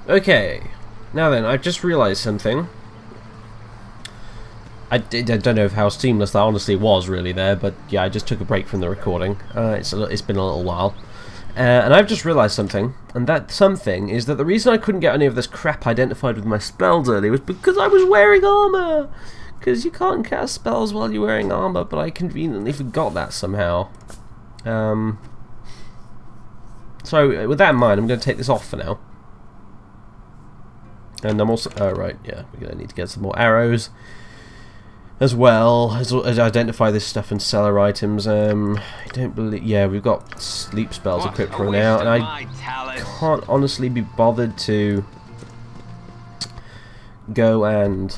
Okay, now then, I've just realised something. I don't know how seamless that honestly was really there, but yeah, I just took a break from the recording. It's been a little while. And I've just realised something, and that something is that the reason I couldn't get any of this crap identified with my spells earlier was because I was wearing armour! Because you can't cast spells while you're wearing armour, but I conveniently forgot that somehow. So, with that in mind, I'm going to take this off for now. And I'm also... oh, right, yeah, we're going to need to get some more arrows. As well as identify this stuff and sell our items. I don't believe... yeah, we've got sleep spells equipped for now, and I can't honestly be bothered to go and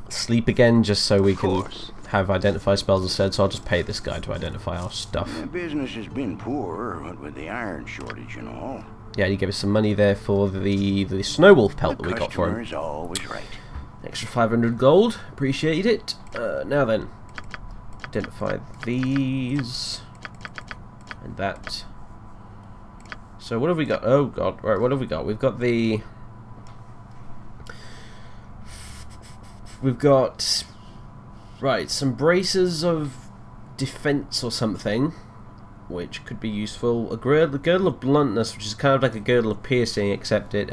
sleep again just so we can have identify spells instead, so I'll just pay this guy to identify our stuff. The business has been poor, what with the iron shortage and all. Yeah, he gave us some money there for the snowwolf pelt that we got for him. The customer is always right. Extra 500 gold, appreciate it. Now then, identify these and that. So what have we got? Oh god, right, what have we got? We've got right, some braces of defense or something, which could be useful. A girdle of bluntness, which is kind of like a girdle of piercing, except it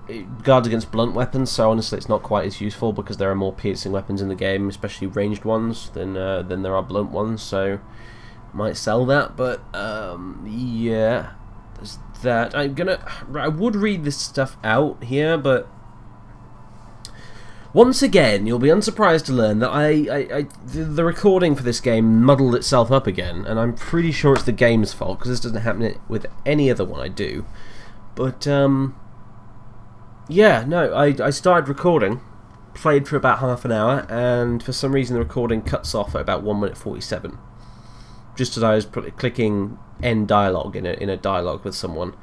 it guards against blunt weapons, so honestly it's not quite as useful because there are more piercing weapons in the game, especially ranged ones, than there are blunt ones, so might sell that, but yeah, there's that. I would read this stuff out here, but once again, you'll be unsurprised to learn that the recording for this game muddled itself up again, and I'm pretty sure it's the game's fault, because this doesn't happen with any other one I do. But, yeah, no, I started recording, played for about half an hour, and for some reason the recording cuts off at about 1 minute 47. Just as I was clicking end dialogue in a dialogue with someone.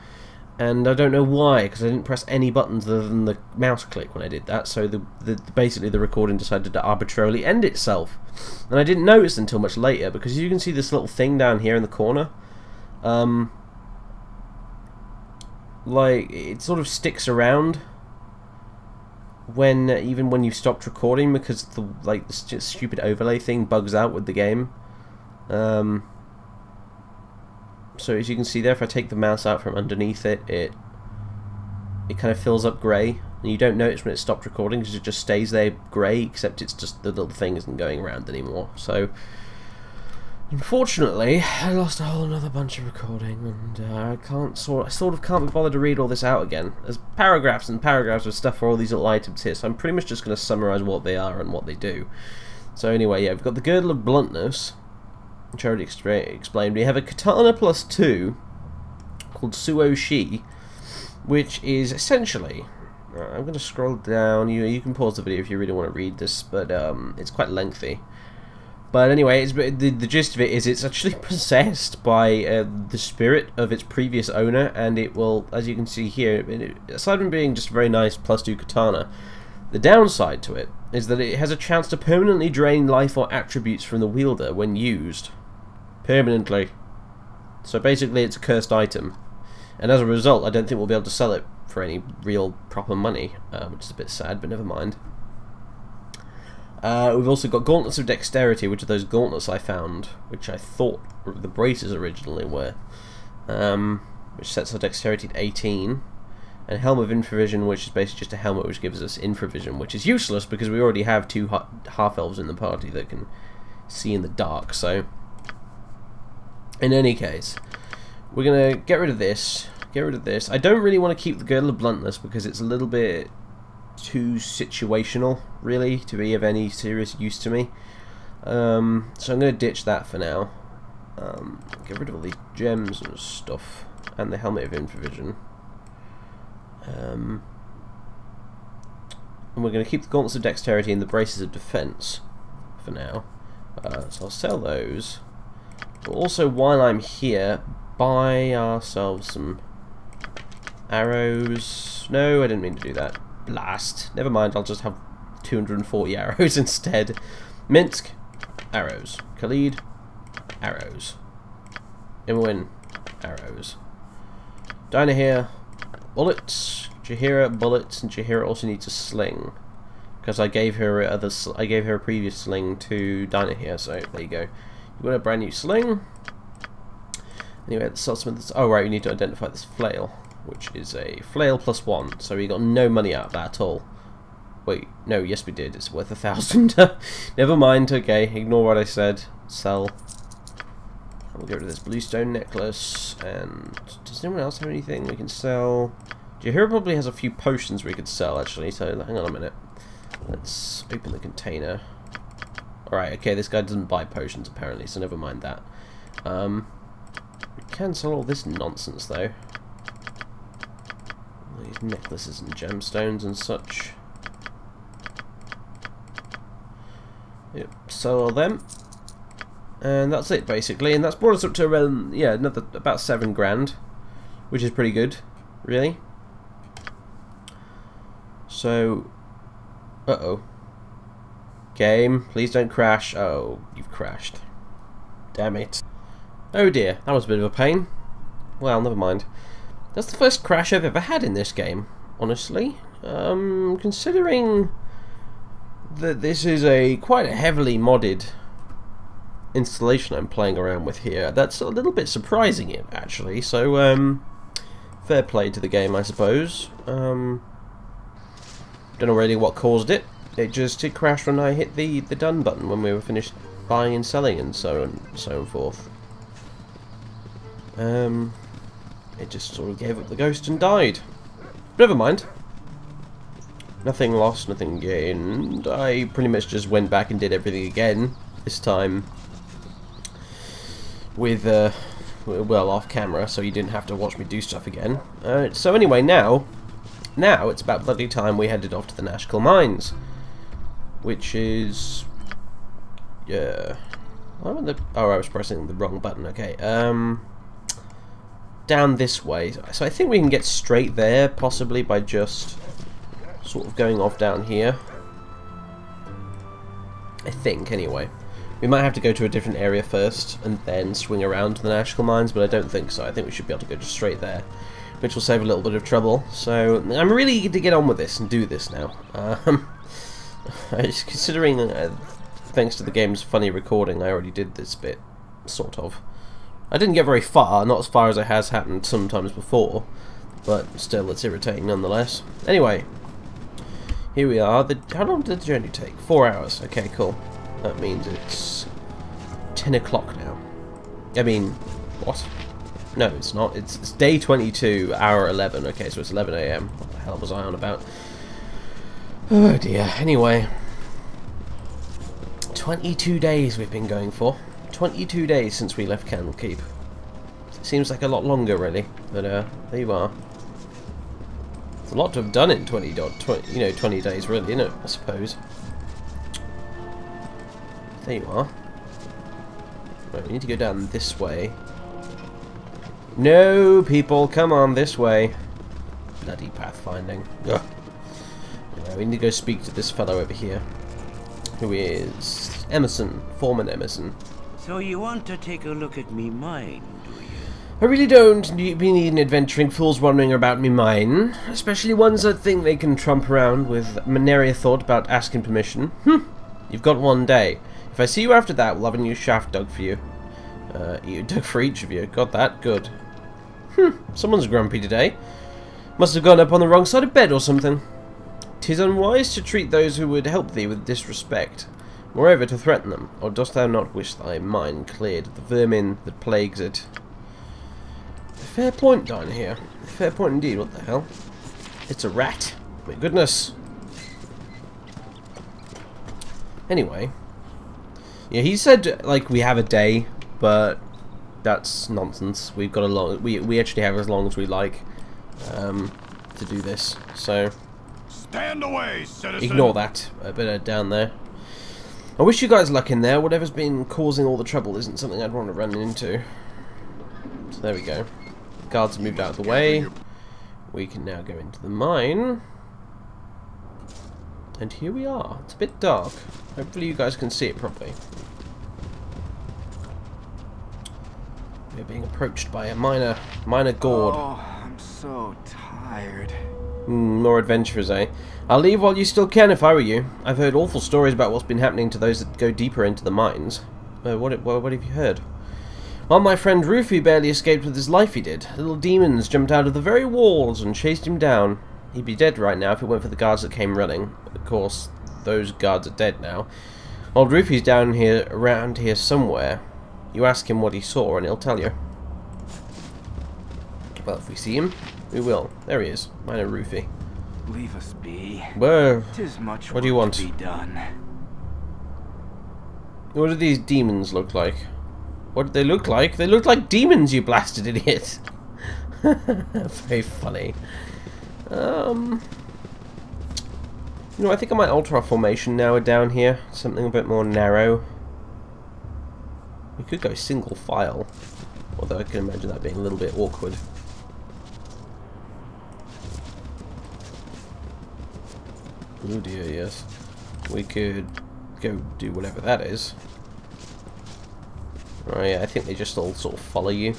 And I don't know why, because I didn't press any buttons other than the mouse click when I did that, so basically the recording decided to arbitrarily end itself. And I didn't notice until much later, because you can see this little thing down here in the corner. Like, it sort of sticks around even when you've stopped recording, because the stupid overlay thing bugs out with the game. So as you can see there, if I take the mouse out from underneath it, it kind of fills up grey, and you don't notice when it stopped recording because it just stays there grey, except it's just the little thing isn't going around anymore. So unfortunately, I lost a whole another bunch of recording, and I sort of can't be bothered to read all this out again. There's paragraphs and paragraphs of stuff for all these little items here, so I'm pretty much just going to summarise what they are and what they do. So anyway, yeah, we've got the Girdle of Bluntness, which I already explained. We have a Katana plus 2 called Suo Shi, which is essentially... I'm going to scroll down. You can pause the video if you really want to read this, but it's quite lengthy. But anyway, the gist of it is it's actually possessed by the spirit of its previous owner, and it will, as you can see here, aside from being just a very nice plus 2 katana, the downside to it is that it has a chance to permanently drain life or attributes from the wielder when used. Permanently. So basically it's a cursed item, and as a result I don't think we'll be able to sell it for any real proper money, which is a bit sad, but never mind. We've also got Gauntlets of Dexterity, which are those gauntlets I found, which I thought the braces originally were, which sets our dexterity at 18, and Helm of Infravision, which is basically just a helmet which gives us infravision, which is useless because we already have 2 half-elves in the party that can see in the dark, so... in any case, we're going to get rid of this. I don't really want to keep the Girdle of Bluntness because it's a little bit too situational, really, to be of any serious use to me. So I'm going to ditch that for now. Get rid of all these gems and stuff. And the Helmet of Infravision. And we're going to keep the Gauntlets of Dexterity and the Braces of Defense for now. So I'll sell those. But also, while I'm here, buy ourselves some arrows. No, I didn't mean to do that. Blast. Never mind, I'll just have 240 arrows instead. Minsk, arrows. Khalid, arrows. Imwin, arrows. Dinah here, bullets. Jaheira, bullets, and Jaheira also needs a sling because I gave her a previous sling to Dinah here. So there you go. You got a brand new sling. Anyway, the swordsmith. Oh right, we need to identify this flail, which is a flail +1. So we got no money out of that at all. Wait, no, yes we did. It's worth 1,000. Never mind. Okay, ignore what I said. Sell. We'll get rid of this bluestone necklace. And does anyone else have anything we can sell? Jaheira probably has a few potions we could sell actually. So hang on a minute. Let's open the container. Alright, okay, this guy doesn't buy potions apparently, so never mind that. We can sell all this nonsense though. All these necklaces and gemstones and such. Yep, sell all them. And that's it basically, and that's brought us up to around, yeah, another about 7 grand, which is pretty good, really. So, uh-oh. Game, please don't crash. Oh, you've crashed. Damn it. Oh dear, that was a bit of a pain. Well, never mind. That's the first crash I've ever had in this game, honestly. Considering that this is quite a heavily modded installation I'm playing around with here, that's a little bit surprising it actually. So, fair play to the game, I suppose. Don't know really what caused it. It crashed when I hit the done button when we were finished buying and selling and so on and so forth. It just sort of gave up the ghost and died. Never mind. Nothing lost, nothing gained. I pretty much just went back and did everything again. This time with well, off camera, so you didn't have to watch me do stuff again. So anyway, now it's about bloody time we headed off to the Nashkel mines, which is oh, I was pressing the wrong button. Okay, down this way. So I think we can get straight there, possibly by just sort of going off down here. I think, anyway. We might have to go to a different area first and then swing around to the Nashkel mines, but I don't think so. I think we should be able to go just straight there, which will save a little bit of trouble. So I'm really eager to get on with this and do this now. Considering, thanks to the game's funny recording, I already did this bit, sort of. I didn't get very far, not as far as it has happened sometimes before, but still, it's irritating nonetheless. Anyway, here we are. How long did the journey take? 4 hours. Okay, cool. That means it's 10 o'clock now. I mean, what? No, it's not. It's day 22, hour 11. Okay, so it's 11 AM. What the hell was I on about? Oh dear. Anyway, 22 days we've been going for. 22 days since we left Candlekeep. Seems like a lot longer, really. But there you are. It's a lot to have done in 20 days, really, isn't it? I suppose. There you are. Right, we need to go down this way. No, people, come on this way. Bloody pathfinding. Ugh. Anyway, we need to go speak to this fellow over here, who is Emerson, Foreman Emerson. So you want to take a look at me mine, do you? I really don't be needing adventuring fools wandering about me mine, especially ones that think they can trump around with nary a thought about asking permission. You've got 1 day. If I see you after that, we'll have a new shaft dug for you. Dug for each of you. Got that? Good. Someone's grumpy today. Must have gone up on the wrong side of bed or something. 'Tis unwise to treat those who would help thee with disrespect. Moreover, to threaten them. Or dost thou not wish thy mind cleared of the vermin that plagues it? Fair point down here. Fair point indeed. What the hell? It's a rat. My goodness. Anyway. Yeah, he said, like, we have a day, but that's nonsense. We've got a long... We actually have as long as we like to do this, so... Stand away, citizen! Ignore that. A bit down there. I wish you guys luck in there. Whatever's been causing all the trouble isn't something I'd want to run into. So there we go. The guards have moved out of the way. We can now go into the mine. And here we are. It's a bit dark. Hopefully you guys can see it properly. We're being approached by a minor gourd. Oh, I'm so tired. More adventurers, eh? I'll leave while you still can if I were you. I've heard awful stories about what's been happening to those that go deeper into the mines. What have you heard? Well, my friend Rufy barely escaped with his life, he did. Little demons jumped out of the very walls and chased him down. He'd be dead right now if it weren't for the guards that came running. Of course, those guards are dead now. Old Rufy's down here, around here somewhere. You ask him what he saw and he'll tell you. Well, if we see him, we will. There he is, minor Rufy. Leave us be. Whoa. 'Tis much What do you work want? to be done. What do these demons look like? What did they look like? They look like demons, you blasted idiot! Very funny. You know, I think I might alter our formation now we're down here. Something a bit more narrow. We could go single file. Although I can imagine that being a little bit awkward. Oh dear, yes. We could go do whatever that is. Oh yeah, I think they just all sort of follow you.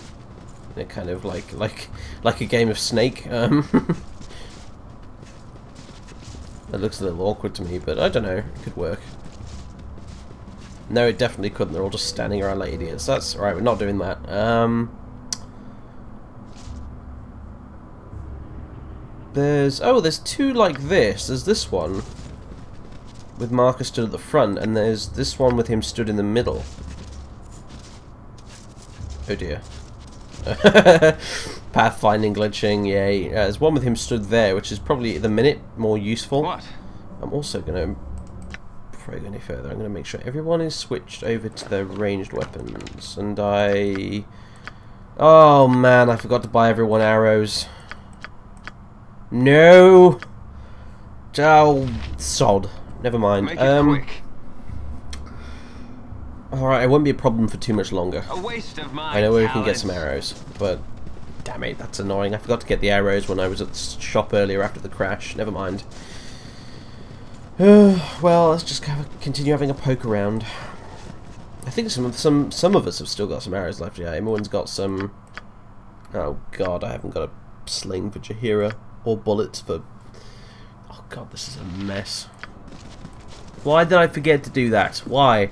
They're kind of like a game of Snake. That looks a little awkward to me, but I don't know. It could work. No, it definitely couldn't. They're all just standing around like idiots. That's right. We're not doing that. There's two like this. There's this one with Marcus stood at the front, and there's this one with him stood in the middle. Oh dear. Pathfinding glitching, yay. There's one with him stood there, which is probably at the minute more useful. What? I'm also going to, before I go any further, I'm going to make sure everyone is switched over to their ranged weapons. And oh man, I forgot to buy everyone arrows. No! Oh, sod. Never mind. Make it quick. Alright, it won't be a problem for too much longer. A waste of my I know where we can get talents. some arrows, but damn it, that's annoying. I forgot to get the arrows when I was at the shop earlier after the crash. Never mind. Well, let's just continue having a poke around. I think some of us have still got some arrows left. Yeah, everyone's got some. Oh god, I haven't got a sling for Jaheira or bullets for. Oh god, this is a mess. Why did I forget to do that? Why?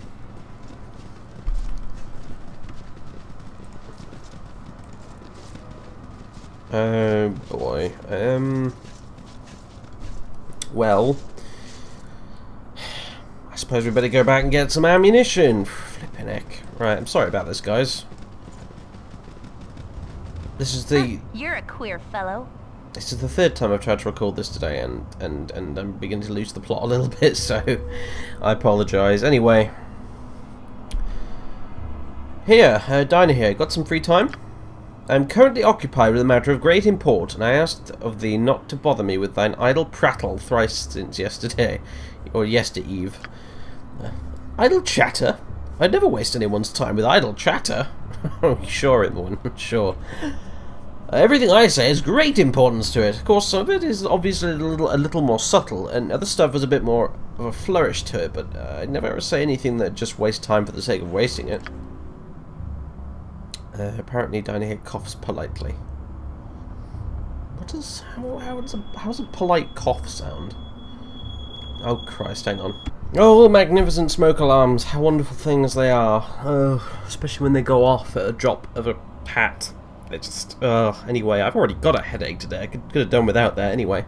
Oh boy. Well, I suppose we better go back and get some ammunition. Flippin' heck. Right, I'm sorry about this, guys. This is the You're a queer fellow. this is the third time I've tried to record this today, and I'm beginning to lose the plot a little bit, so I apologise. Anyway, here, Dinah here. Got some free time? I am currently occupied with a matter of great import, and I asked of thee not to bother me with thine idle prattle thrice since yesterday, or yestereve. Idle chatter? I'd never waste anyone's time with idle chatter. Oh, sure, everyone, sure. Everything I say has great importance to it. Of course, some of it is obviously a little more subtle, and other stuff has a bit more of a flourish to it, but I'd never ever say anything that just wastes time for the sake of wasting it. Apparently Dinah here coughs politely. How's a polite cough sound? Oh Christ, hang on. Oh, magnificent smoke alarms, how wonderful things they are. Oh, especially when they go off at a drop of a hat. They're just, anyway, I've already got a headache today. I could have done without that anyway.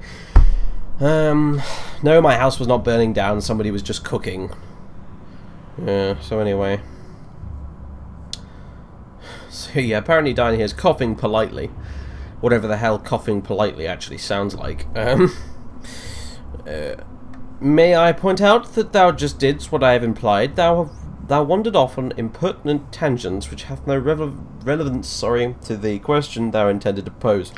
No, my house was not burning down, somebody was just cooking. Yeah, so anyway. So yeah, apparently Dinah here is coughing politely. Whatever the hell coughing politely actually sounds like. May I point out that thou just didst what I have implied. Thou wandered off on impertinent tangents which hath no relevance, to the question thou intended to pose.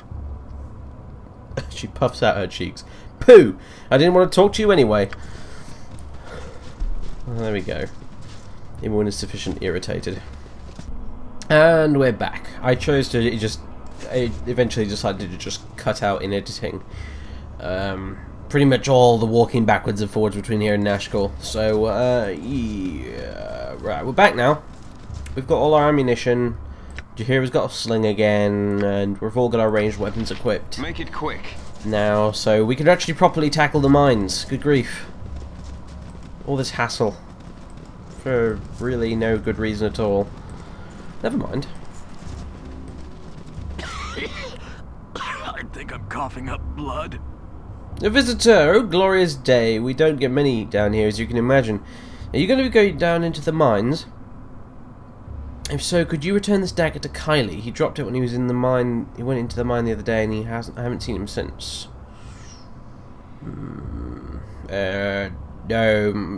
She puffs out her cheeks. Pooh! I didn't want to talk to you anyway. Well, there we go. Everyone is sufficiently irritated. And we're back. I chose to I eventually decided to just cut out in editing pretty much all the walking backwards and forwards between here and Nashkel. So, yeah. Right, we're back now. We've got all our ammunition. Jaheira's got a sling again, and we've all got our ranged weapons equipped Make it quick. now, so we can actually properly tackle the mines. Good grief. All this hassle for really no good reason at all. Never mind. I think I'm coughing up blood. A visitor! Oh, glorious day. We don't get many down here, as you can imagine. Are you going to be going down into the mines? If so, could you return this dagger to Kylie? He dropped it when he was in the mine. He went into the mine the other day, and I haven't seen him since. No,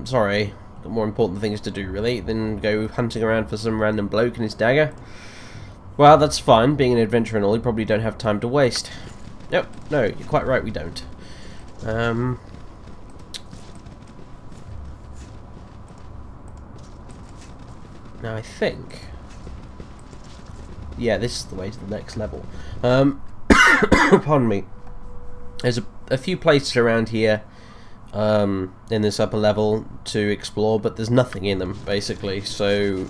sorry. Got more important things to do, really, than go hunting around for some random bloke and his dagger. Well, that's fine. Being an adventurer and all, you probably don't have time to waste. Nope, no, you're quite right, we don't. Now I think... yeah, this is the way to the next level. Pardon me. There's a few places around here in this upper level to explore, but there's nothing in them, basically, so...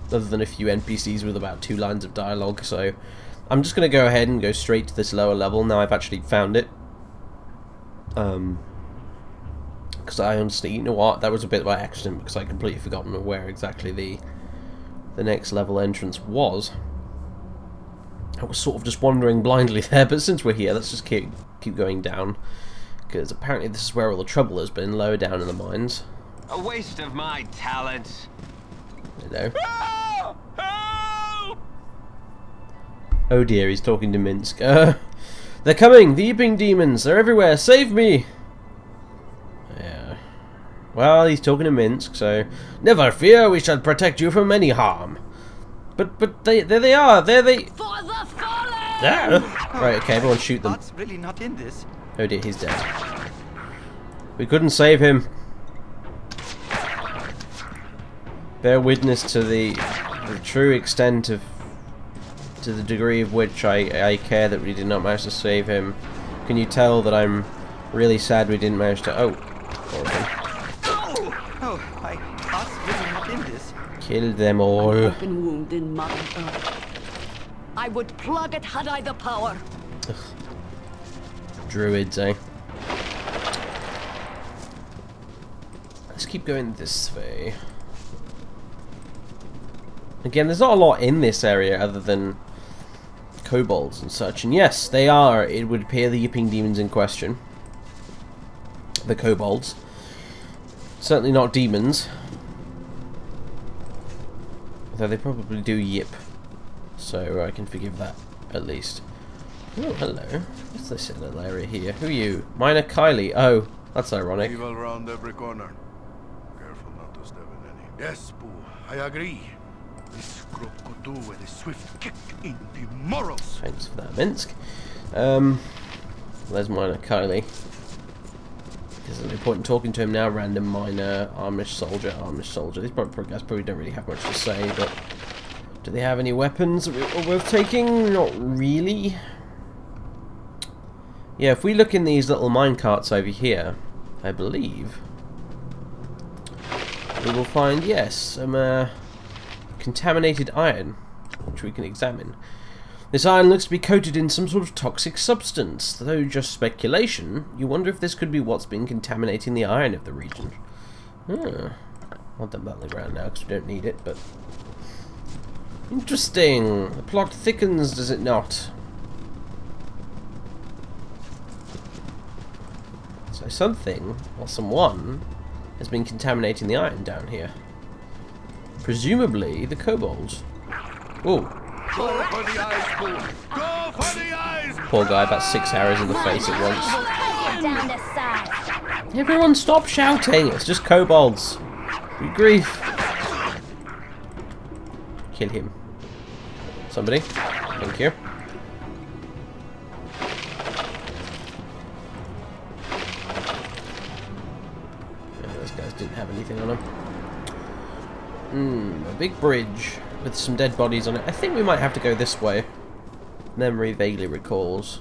other than a few NPCs with about 2 lines of dialogue, so... I'm just going to go ahead and go straight to this lower level, now I've actually found it. Because I honestly, you know what, that was a bit by accident, because I'd completely forgotten where exactly the next level entrance was. I was sort of just wandering blindly there, but since we're here, let's just keep going down. Because apparently this is where all the trouble has been, lower down in the mines. A waste of my talent. Hello. Oh dear, he's talking to Minsk. They're coming! The Eeping demons! They're everywhere! Save me! Yeah. Well, he's talking to Minsk, so... Never fear, we shall protect you from any harm. But there they are! There they... For the fallen! Ah! Right, okay, everyone shoot them. That's really not in this. Oh dear, he's dead. We couldn't save him. Bear witness to the true extent of... to the degree of which I care that we did not manage to save him. Can you tell that I'm really sad we didn't manage to... oh. Oh, that's really not in this. Kill them all. Open wound in Mother Earth. I would plug it had I the power. Ugh. Druids, eh? Let's keep going this way. Again, there's not a lot in this area other than kobolds and such. And yes, they are, it would appear, the yipping demons in question. The kobolds. Certainly not demons. Although they probably do yip. So I can forgive that, at least. Oh, hello. What's this little area here? Who are you? Minor Kylie. Oh, that's ironic. Evil round every corner. Careful not to step in any. Yes, Boo, I agree. This crook could do with a swift kick in the morals. Thanks for that, Minsk. There's Minor Kylie. There's no point in talking to him now. Random minor, Amish soldier. These guys probably don't really have much to say, but do they have any weapons that are worth taking? Not really. Yeah, if we look in these little mine carts over here, I believe we will find, yes, some contaminated iron, which we can examine. This iron looks to be coated in some sort of toxic substance, though just speculation. You wonder if this could be what's been contaminating the iron of the region. I'll dump that around now because we don't need it, but... interesting! The plot thickens, does it not? So something, or someone, has been contaminating the iron down here. Presumably the kobolds. Ooh. Go for the eyes, Boo! Go for the eyes! Poor guy, about 6 arrows in the face at once. Down the side. Everyone stop shouting! It's just kobolds. Good grief. Kill him. Somebody. Thank you. Yeah, those guys didn't have anything on them. A big bridge with some dead bodies on it. I think we might have to go this way. Memory vaguely recalls.